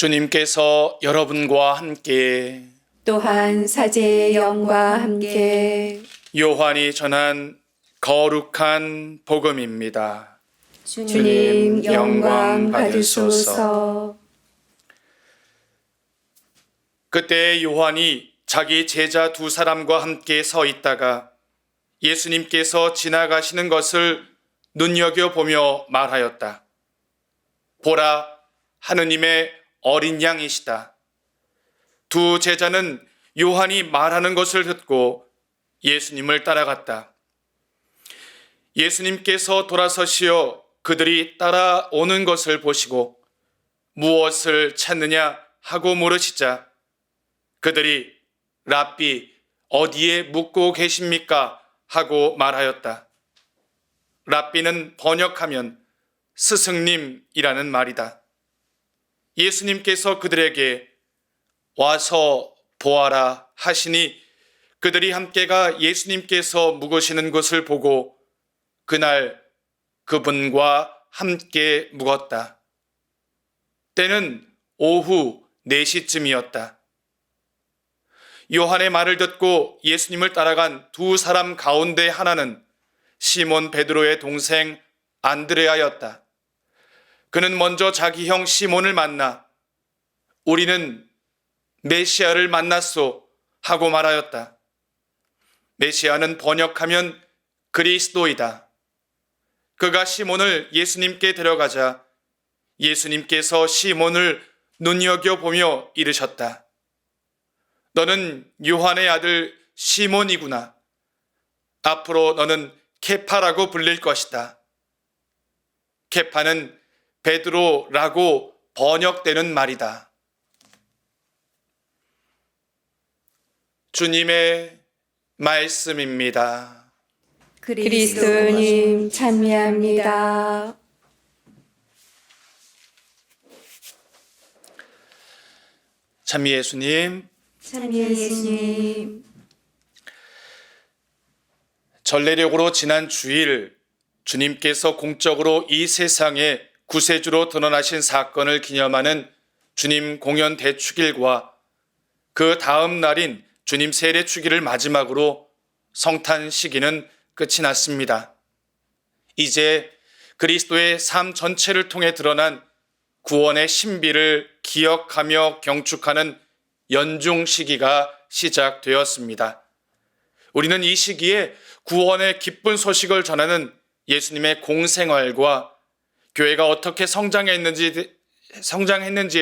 주님께서 여러분과 함께 또한 사제의 영과 함께 요한이 전한 거룩한 복음입니다. 주님 영광 받으소서. 그때 요한이 자기 제자 두 사람과 함께 서 있다가 예수님께서 지나가시는 것을 눈여겨보며 말하였다. 보라, 하느님의 어린 양이시다. 두 제자는 요한이 말하는 것을 듣고 예수님을 따라갔다. 예수님께서 돌아서시어 그들이 따라오는 것을 보시고 무엇을 찾느냐 하고 물으시자 그들이 랍비 어디에 묵고 계십니까? 하고 말하였다. 랍비는 번역하면 스승님이라는 말이다. 예수님께서 그들에게 와서 보아라 하시니 그들이 함께가 예수님께서 묵으시는 곳을 보고 그날 그분과 함께 묵었다. 때는 오후 4시쯤이었다. 요한의 말을 듣고 예수님을 따라간 두 사람 가운데 하나는 시몬 베드로의 동생 안드레아였다. 그는 먼저 자기 형 시몬을 만나 우리는 메시아를 만났소 하고 말하였다. 메시아는 번역하면 그리스도이다. 그가 시몬을 예수님께 데려가자 예수님께서 시몬을 눈여겨보며 이르셨다. 너는 요한의 아들 시몬이구나. 앞으로 너는 케파라고 불릴 것이다. 케파는 베드로라고 번역되는 말이다. 주님의 말씀입니다. 그리스도님 찬미합니다. 찬미 예수님, 찬미 예수님. 전례력으로 지난 주일 주님께서 공적으로 이 세상에 구세주로 드러나신 사건을 기념하는 주님 공연 대축일과 그 다음 날인 주님 세례 축일을 마지막으로 성탄 시기는 끝이 났습니다. 이제 그리스도의 삶 전체를 통해 드러난 구원의 신비를 기억하며 경축하는 연중 시기가 시작되었습니다. 우리는 이 시기에 구원의 기쁜 소식을 전하는 예수님의 공생활과 교회가 어떻게 성장했는지에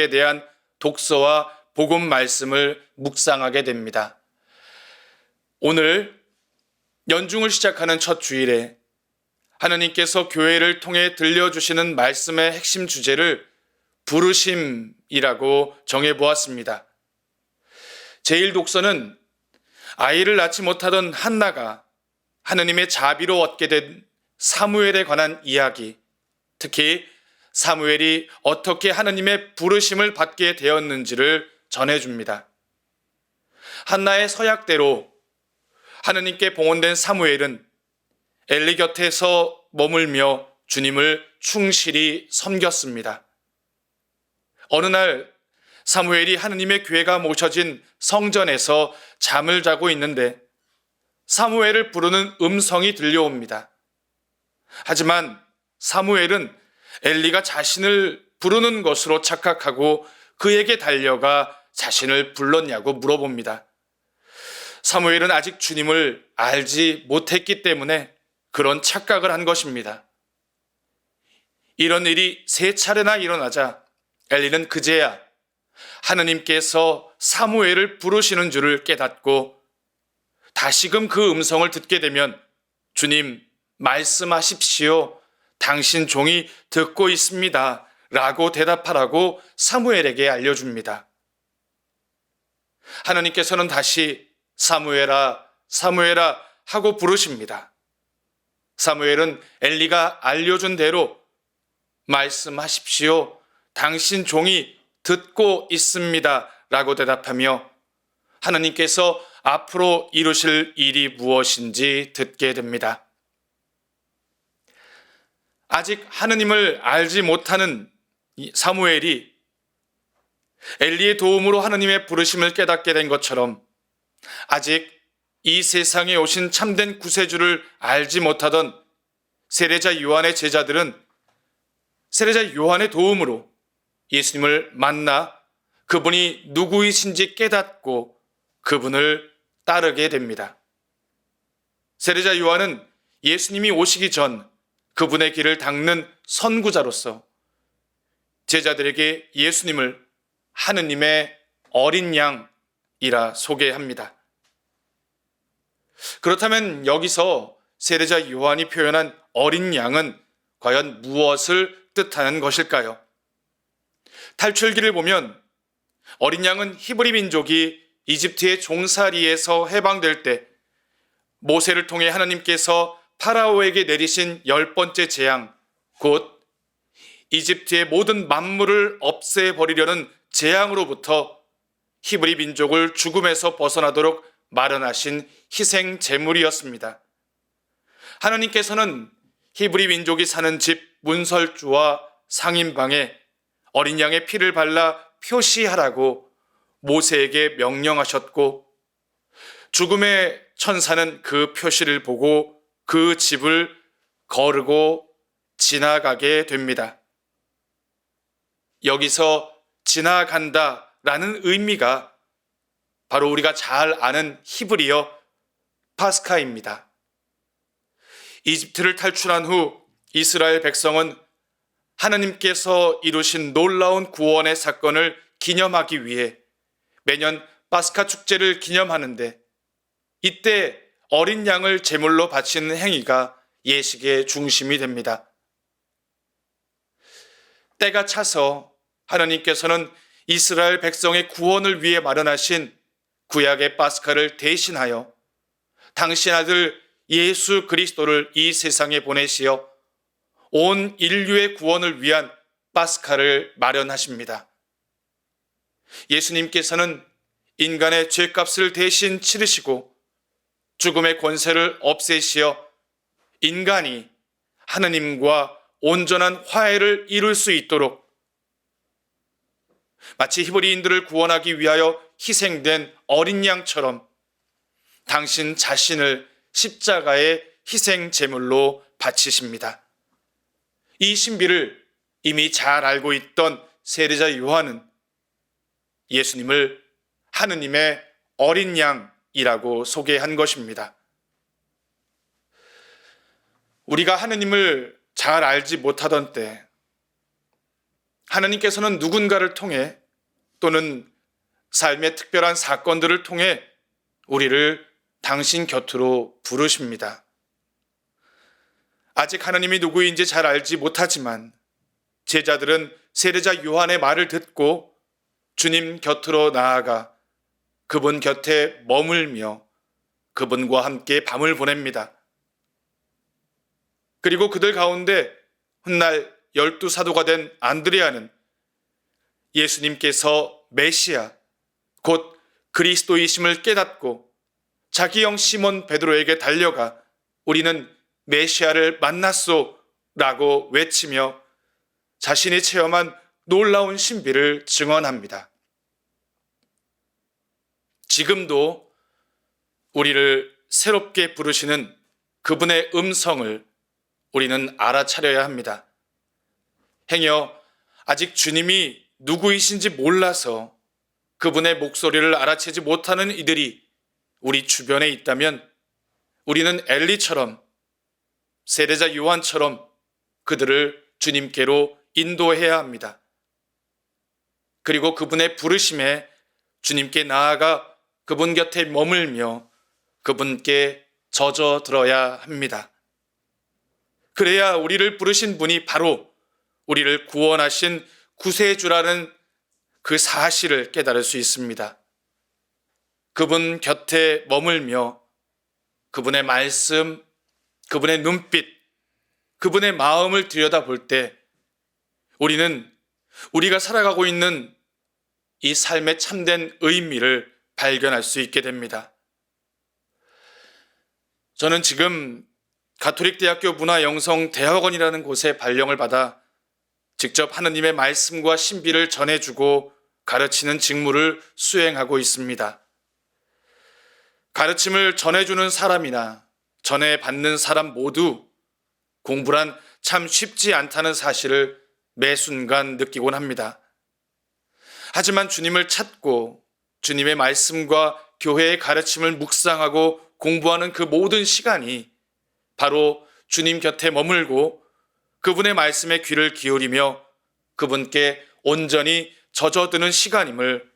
대한 독서와 복음 말씀을 묵상하게 됩니다. 오늘 연중을 시작하는 첫 주일에 하나님께서 교회를 통해 들려주시는 말씀의 핵심 주제를 부르심이라고 정해보았습니다. 제1독서는 아이를 낳지 못하던 한나가 하나님의 자비로 얻게 된 사무엘에 관한 이야기, 특히 사무엘이 어떻게 하나님의 부르심을 받게 되었는지를 전해줍니다. 한나의 서약대로 하나님께 봉헌된 사무엘은 엘리 곁에서 머물며 주님을 충실히 섬겼습니다. 어느 날 사무엘이 하나님의 괴가 모셔진 성전에서 잠을 자고 있는데 사무엘을 부르는 음성이 들려옵니다. 하지만 사무엘은 엘리가 자신을 부르는 것으로 착각하고 그에게 달려가 자신을 불렀냐고 물어봅니다. 사무엘은 아직 주님을 알지 못했기 때문에 그런 착각을 한 것입니다. 이런 일이 3차례나 일어나자 엘리는 그제야 하나님께서 사무엘을 부르시는 줄을 깨닫고 다시금 그 음성을 듣게 되면 주님 말씀하십시오. 당신 종이 듣고 있습니다. 라고 대답하라고 사무엘에게 알려줍니다. 하나님께서는 다시 사무엘아, 사무엘아 하고 부르십니다. 사무엘은 엘리가 알려준 대로 말씀하십시오. 당신 종이 듣고 있습니다. 라고 대답하며 하나님께서 앞으로 이루실 일이 무엇인지 듣게 됩니다. 아직 하느님을 알지 못하는 사무엘이 엘리의 도움으로 하느님의 부르심을 깨닫게 된 것처럼 아직 이 세상에 오신 참된 구세주를 알지 못하던 세례자 요한의 제자들은 세례자 요한의 도움으로 예수님을 만나 그분이 누구이신지 깨닫고 그분을 따르게 됩니다. 세례자 요한은 예수님이 오시기 전 그분의 길을 닦는 선구자로서 제자들에게 예수님을 하느님의 어린 양이라 소개합니다. 그렇다면 여기서 세례자 요한이 표현한 어린 양은 과연 무엇을 뜻하는 것일까요? 탈출기를 보면 어린 양은 히브리 민족이 이집트의 종살이에서 해방될 때 모세를 통해 하나님께서 파라오에게 내리신 10번째 재앙, 곧 이집트의 모든 만물을 없애버리려는 재앙으로부터 히브리 민족을 죽음에서 벗어나도록 마련하신 희생 제물이었습니다. 하나님께서는 히브리 민족이 사는 집 문설주와 상인방에 어린 양의 피를 발라 표시하라고 모세에게 명령하셨고 죽음의 천사는 그 표시를 보고 그 집을 거르고 지나가게 됩니다. 여기서 지나간다라는 의미가 바로 우리가 잘 아는 히브리어 파스카입니다. 이집트를 탈출한 후 이스라엘 백성은 하나님께서 이루신 놀라운 구원의 사건을 기념하기 위해 매년 파스카 축제를 기념하는데 이때 어린 양을 제물로 바치는 행위가 예식의 중심이 됩니다. 때가 차서 하나님께서는 이스라엘 백성의 구원을 위해 마련하신 구약의 파스카를 대신하여 당신 아들 예수 그리스도를 이 세상에 보내시어 온 인류의 구원을 위한 파스카를 마련하십니다. 예수님께서는 인간의 죄값을 대신 치르시고 죽음의 권세를 없애시어 인간이 하나님과 온전한 화해를 이룰 수 있도록 마치 히브리인들을 구원하기 위하여 희생된 어린 양처럼 당신 자신을 십자가의 희생 제물로 바치십니다. 이 신비를 이미 잘 알고 있던 세례자 요한은 예수님을 하느님의 어린 양이라고 소개한 것입니다. 우리가 하느님을 잘 알지 못하던 때 하나님께서는 누군가를 통해 또는 삶의 특별한 사건들을 통해 우리를 당신 곁으로 부르십니다. 아직 하나님이 누구인지 잘 알지 못하지만 제자들은 세례자 요한의 말을 듣고 주님 곁으로 나아가 그분 곁에 머물며 그분과 함께 밤을 보냅니다. 그리고 그들 가운데 훗날 12사도가 된 안드레아는 예수님께서 메시아, 곧 그리스도이심을 깨닫고 자기 형 시몬 베드로에게 달려가 우리는 메시아를 만났소 라고 외치며 자신이 체험한 놀라운 신비를 증언합니다. 지금도 우리를 새롭게 부르시는 그분의 음성을 우리는 알아차려야 합니다. 행여 아직 주님이 누구이신지 몰라서 그분의 목소리를 알아채지 못하는 이들이 우리 주변에 있다면 우리는 엘리처럼 세례자 요한처럼 그들을 주님께로 인도해야 합니다. 그리고 그분의 부르심에 주님께 나아가 그분 곁에 머물며 그분께 젖어들어야 합니다. 그래야 우리를 부르신 분이 바로 우리를 구원하신 구세주라는 그 사실을 깨달을 수 있습니다. 그분 곁에 머물며 그분의 말씀, 그분의 눈빛, 그분의 마음을 들여다볼 때 우리는 우리가 살아가고 있는 이 삶의 참된 의미를 발견할 수 있게 됩니다. 저는 지금 가톨릭대학교 문화영성대학원이라는 곳에 발령을 받아 직접 하느님의 말씀과 신비를 전해주고 가르치는 직무를 수행하고 있습니다. 가르침을 전해주는 사람이나 전해받는 사람 모두 공부란 참 쉽지 않다는 사실을 매 순간 느끼곤 합니다. 하지만 주님을 찾고 주님의 말씀과 교회의 가르침을 묵상하고 공부하는 그 모든 시간이 바로 주님 곁에 머물고 그분의 말씀에 귀를 기울이며 그분께 온전히 젖어드는 시간임을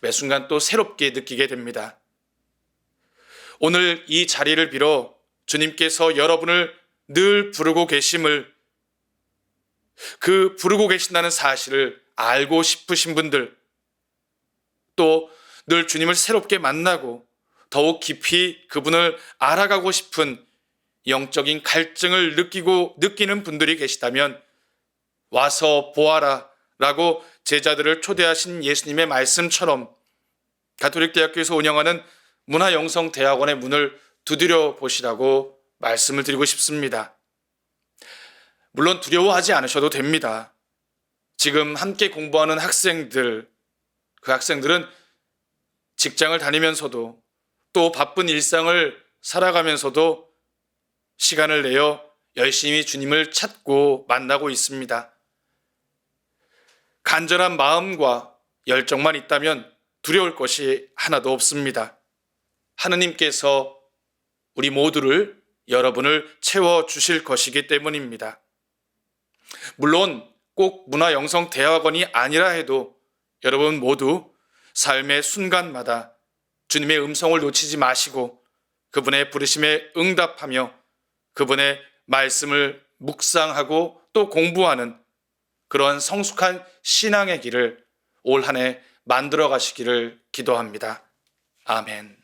매 순간 또 새롭게 느끼게 됩니다. 오늘 이 자리를 빌어 주님께서 여러분을 늘 부르고 계심을, 그 부르고 계신다는 사실을 알고 싶으신 분들, 또 늘 주님을 새롭게 만나고 더욱 깊이 그분을 알아가고 싶은 영적인 갈증을 느끼는 분들이 계시다면 와서 보아라 라고 제자들을 초대하신 예수님의 말씀처럼 가톨릭대학교에서 운영하는 문화영성대학원의 문을 두드려 보시라고 말씀을 드리고 싶습니다. 물론 두려워하지 않으셔도 됩니다. 지금 함께 공부하는 학생들, 그 학생들은 직장을 다니면서도 또 바쁜 일상을 살아가면서도 시간을 내어 열심히 주님을 찾고 만나고 있습니다. 간절한 마음과 열정만 있다면 두려울 것이 하나도 없습니다. 하느님께서 우리 모두를, 여러분을 채워주실 것이기 때문입니다. 물론 꼭 문화영성대학원이 아니라 해도 여러분 모두 삶의 순간마다 주님의 음성을 놓치지 마시고 그분의 부르심에 응답하며 그분의 말씀을 묵상하고 또 공부하는 그런 성숙한 신앙의 길을 올 한 해 만들어 가시기를 기도합니다. 아멘.